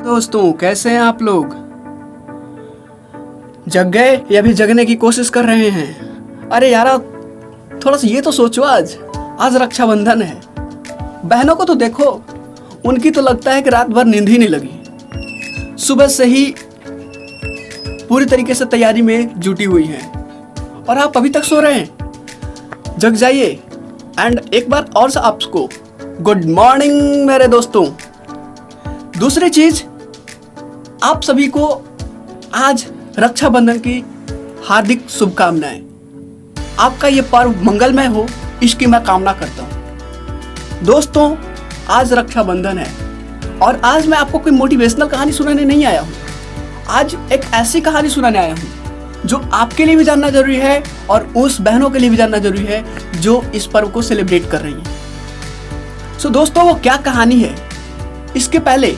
दोस्तों, कैसे हैं आप लोग? जग गए या भी जगने की कोशिश कर रहे हैं? अरे यार, थोड़ा सा ये तो सोचो। आज रक्षाबंधन है। बहनों को तो देखो, उनकी तो लगता है कि रात भर नींद ही नहीं लगी। सुबह से ही पूरी तरीके से तैयारी में जुटी हुई हैं और आप अभी तक सो रहे हैं। जग जाइए। एंड एक बार और से आपको गुड मॉर्निंग मेरे दोस्तों। दूसरी चीज, आप सभी को आज रक्षाबंधन की हार्दिक शुभकामनाएं। आपका ये पर्व मंगलमय हो, इसकी मैं कामना करता हूं। दोस्तों, आज रक्षाबंधन है और आज मैं आपको कोई मोटिवेशनल कहानी सुनाने नहीं आया हूं। आज एक ऐसी कहानी सुनाने आया हूं जो आपके लिए भी जानना जरूरी है और उस बहनों के लिए भी जानना जरूरी है जो इस पर्व को सेलिब्रेट कर रही हैं। सो दोस्तों, वो क्या कहानी है, इसके पहले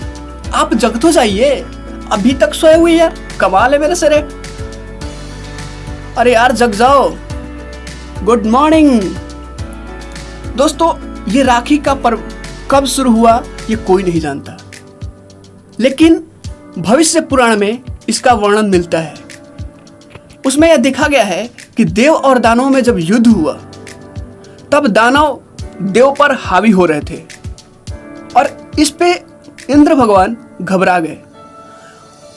आप जग तो जाइए। अभी तक सोए हुए यार, कमाल है मेरे सिरे। अरे यार, जग जाओ। गुड मॉर्निंग दोस्तों। ये राखी का पर्व कब शुरू हुआ ये कोई नहीं जानता, लेकिन भविष्य पुराण में इसका वर्णन मिलता है। उसमें यह देखा गया है कि देव और दानवों में जब युद्ध हुआ तब दानव देव पर हावी हो रहे थे और इस पे इंद्र भगवान घबरा गए।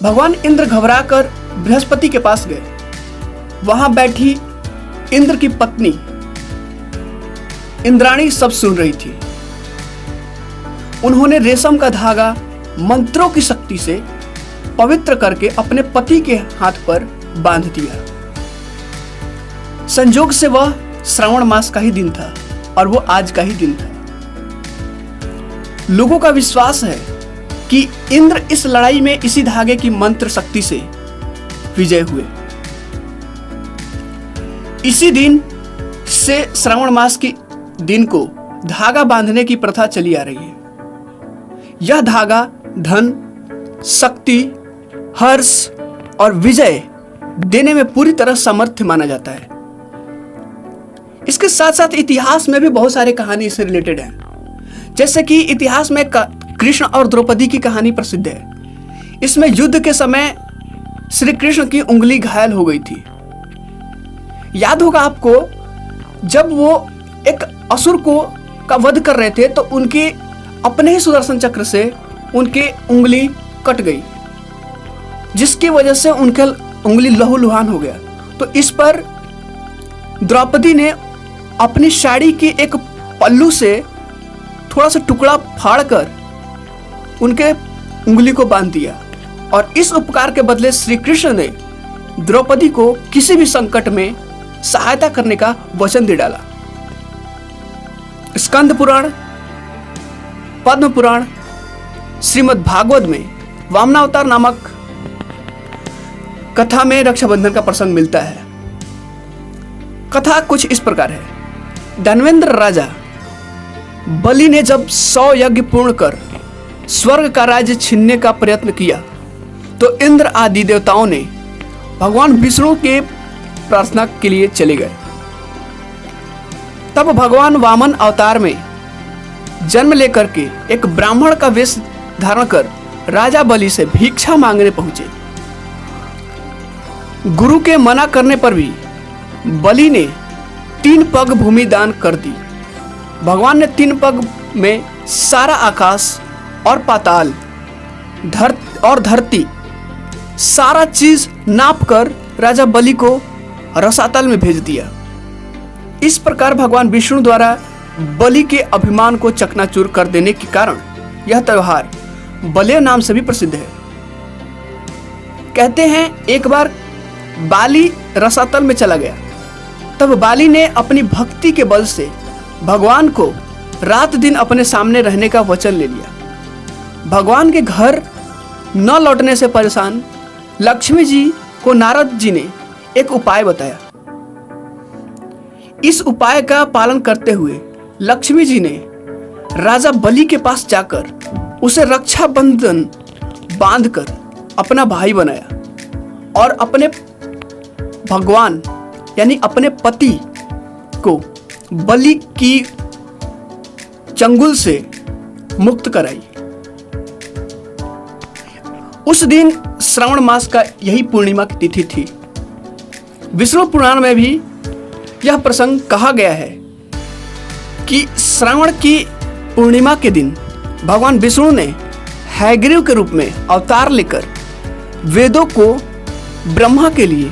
भगवान इंद्र घबरा कर बृहस्पति के पास गए। वहां बैठी इंद्र की पत्नी इंद्राणी सब सुन रही थी। उन्होंने रेशम का धागा मंत्रों की शक्ति से पवित्र करके अपने पति के हाथ पर बांध दिया। संजोग से वह श्रावण मास का ही दिन था और वो आज का ही दिन था। लोगों का विश्वास है कि इंद्र इस लड़ाई में इसी धागे की मंत्र शक्ति से विजय हुए। इसी दिन से श्रावण मास के दिन को धागा बांधने की प्रथा चली आ रही है। यह धागा धन, शक्ति, हर्ष और विजय देने में पूरी तरह समर्थ माना जाता है। इसके साथ साथ इतिहास में भी बहुत सारी कहानी इससे रिलेटेड है। जैसे कि इतिहास में कृष्ण और द्रौपदी की कहानी प्रसिद्ध है। इसमें युद्ध के समय श्री कृष्ण की उंगली घायल हो गई थी। याद होगा आपको, जब वो एक असुर का वध कर रहे थे तो उनके अपने ही सुदर्शन चक्र से उनकी उंगली कट गई, जिसकी वजह से उनका उंगली लहूलुहान हो गया। तो इस पर द्रौपदी ने अपनी साड़ी की एक पल्लू से थोड़ा सा टुकड़ा फाड़कर उनके उंगली को बांध दिया और इस उपकार के बदले श्री कृष्ण ने द्रौपदी को किसी भी संकट में सहायता करने का वचन दे डाला। स्कंद पुराण, पद्म पुराण, श्रीमद् भागवत में वामनावतार नामक कथा में रक्षाबंधन का प्रसंग मिलता है। कथा कुछ इस प्रकार है। धनवेंद्र राजा बलि ने जब 100 यज्ञ पूर्ण कर स्वर्ग का राज्य छीनने का प्रयत्न किया तो इंद्र आदि देवताओं ने भगवान विष्णु के प्रार्थना के लिए चले गए। तब भगवान वामन अवतार में जन्म लेकर के एक ब्राह्मण का वेश धारण कर राजा बलि से भिक्षा मांगने पहुंचे। गुरु के मना करने पर भी बलि ने 3 पग भूमि दान कर दी। भगवान ने 3 पग में सारा आकाश और पाताल, धरती सारा चीज नाप कर राजा बलि को रसातल में भेज दिया। इस प्रकार भगवान विष्णु द्वारा बलि के अभिमान को चकनाचूर कर देने के कारण यह त्योहार बलि नाम से भी प्रसिद्ध है। कहते हैं एक बार बाली रसातल में चला गया, तब बाली ने अपनी भक्ति के बल से भगवान को रात दिन अपने सामने रहने का वचन ले लिया। भगवान के घर न लौटने से परेशान लक्ष्मी जी को नारद जी ने एक उपाय बताया। इस उपाय का पालन करते हुए लक्ष्मी जी ने राजा बलि के पास जाकर उसे रक्षाबंधन बांधकर अपना भाई बनाया और अपने भगवान यानी अपने पति को बलि की चंगुल से मुक्त कराई। उस दिन श्रावण मास का यही पूर्णिमा की तिथि थी। विष्णु पुराण में भी यह प्रसंग कहा गया है कि श्रावण की पूर्णिमा के दिन भगवान विष्णु ने हयग्रीव के रूप में अवतार लेकर वेदों को ब्रह्मा के लिए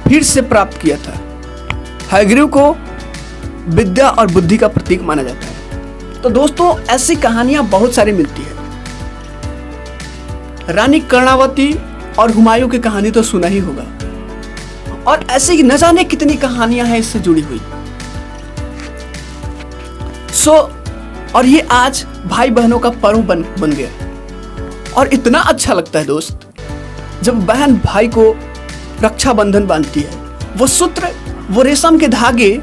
फिर से प्राप्त किया था। हयग्रीव को विद्या और बुद्धि का प्रतीक माना जाता है। तो दोस्तों, ऐसी कहानियां बहुत सारी मिलती है। रानी कर्णावती और हुमायूं की कहानी तो सुना ही होगा, और ऐसी न जाने कितनी कहानियां हैं इससे जुड़ी हुई। और ये आज भाई बहनों का पर्व बन गया, और इतना अच्छा लगता है दोस्त जब बहन भाई को रक्षाबंधन बांधती है। वो सूत्र, वो रेशम के धागे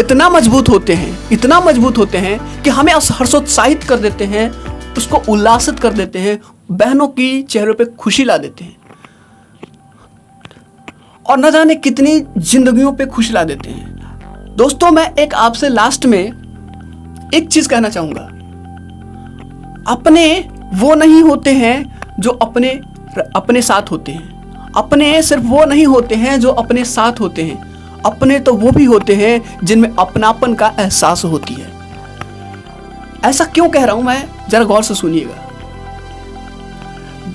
इतना मजबूत होते हैं कि हमें हर्षोत्साहित कर देते हैं, उसको उल्लासित कर देते हैं, बहनों की चेहरों पे खुशी ला देते हैं, और न जाने कितनी जिंदगियों पे खुशी ला देते हैं। दोस्तों, मैं एक आपसे लास्ट में एक चीज कहना चाहूंगा। अपने वो नहीं होते हैं जो अपने साथ होते हैं। अपने सिर्फ वो नहीं होते हैं जो अपने साथ होते हैं। अपने तो वो भी होते हैं जिनमें अपनापन का एहसास होती है। ऐसा क्यों कह रहा हूं मैं, जरा गौर से सुनिएगा।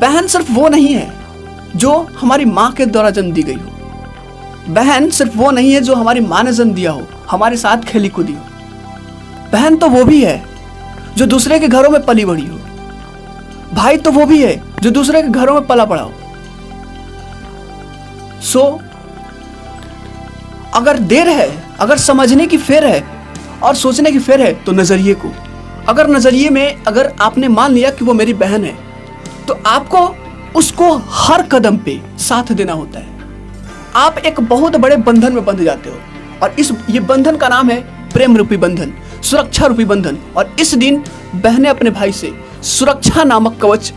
बहन सिर्फ वो नहीं है जो हमारी माँ के द्वारा जन्म दी गई हो। बहन सिर्फ वो नहीं है जो हमारी माँ ने जन्म दिया हो, हमारे साथ खेली कूदी हो। बहन तो वो भी है जो दूसरे के घरों में पली बड़ी हो। भाई तो वो भी है जो दूसरे के घरों में पला पड़ा हो। अगर देर है, अगर समझने की फेर है और सोचने की फेर है, तो नजरिए को, अगर नजरिए में अगर आपने मान लिया कि वो मेरी बहन है, तो आपको उसको हर कदम पे साथ देना होता है। आप एक बहुत बड़े बंधन में बंध जाते हो, और ये बंधन का नाम है प्रेम रूपी बंधन, सुरक्षा रूपी बंधन। और इस दिन बहनें अपने भाई से सुरक्षा नामक कवच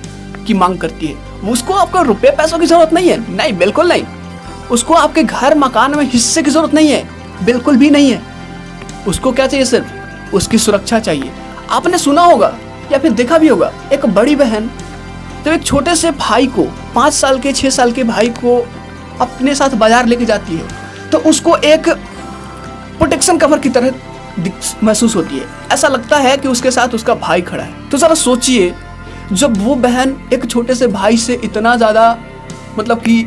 की मांग करती है। उसको आपको रुपए पैसों की जरूरत नहीं है, नहीं, बिल्कुल नहीं। उसको आपके घर मकान में हिस्से की जरूरत नहीं है, बिल्कुल भी नहीं है। उसको क्या चाहिए? सिर्फ उसकी सुरक्षा चाहिए। आपने सुना होगा या फिर देखा भी होगा, एक बड़ी बहन जब एक छोटे से भाई को, 5 साल के 6 साल के भाई को अपने साथ बाजार लेके जाती है, तो उसको एक प्रोटेक्शन कवर की तरह महसूस होती है। ऐसा लगता है कि उसके साथ उसका भाई खड़ा है। तो जरा सोचिए, जब वो बहन एक छोटे से भाई से इतना ज्यादा मतलब कि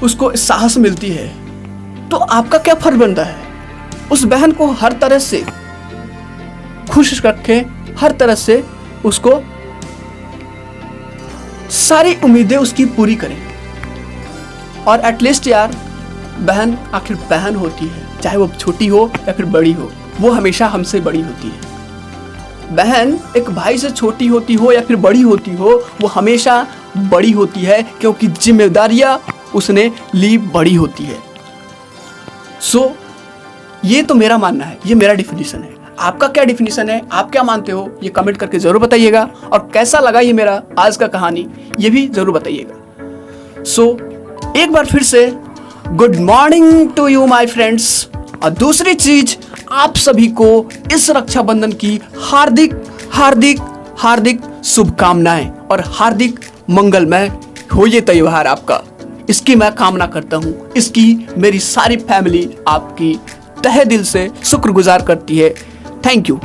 उसको साहस मिलती है, तो आपका क्या फर्ज बनता है? उस बहन को हर तरह से खुश रखें, हर तरह से उसको सारी उम्मीदें उसकी पूरी करें। और एटलीस्ट यार, बहन आखिर बहन होती है, चाहे वो छोटी हो या फिर बड़ी हो, वो हमेशा हमसे बड़ी होती है। बहन एक भाई से छोटी होती हो या फिर बड़ी होती हो, वो हमेशा बड़ी होती है, क्योंकि जिम्मेदारियां उसने ली बड़ी होती है। ये तो मेरा मानना है, ये मेरा डिफिनीशन है। आपका क्या डिफिनीशन है? आप क्या मानते हो? ये कमेंट करके जरूर बताइएगा। और कैसा लगा ये मेरा आज का कहानी, ये भी जरूर बताइएगा। एक बार फिर से good morning to you my friends. और दूसरी चीज, आप सभी को इस रक्षाबंधन की हार्दिक हार्दिक हार्दिक शुभकामनाएं और हार्दिक मंगलमय हो ये त्योहार आपका। इसकी मैं कामना करता हूं। इसकी मेरी सारी फैमिली आपकी तहे दिल से शुक्रगुजार करती है। Thank you.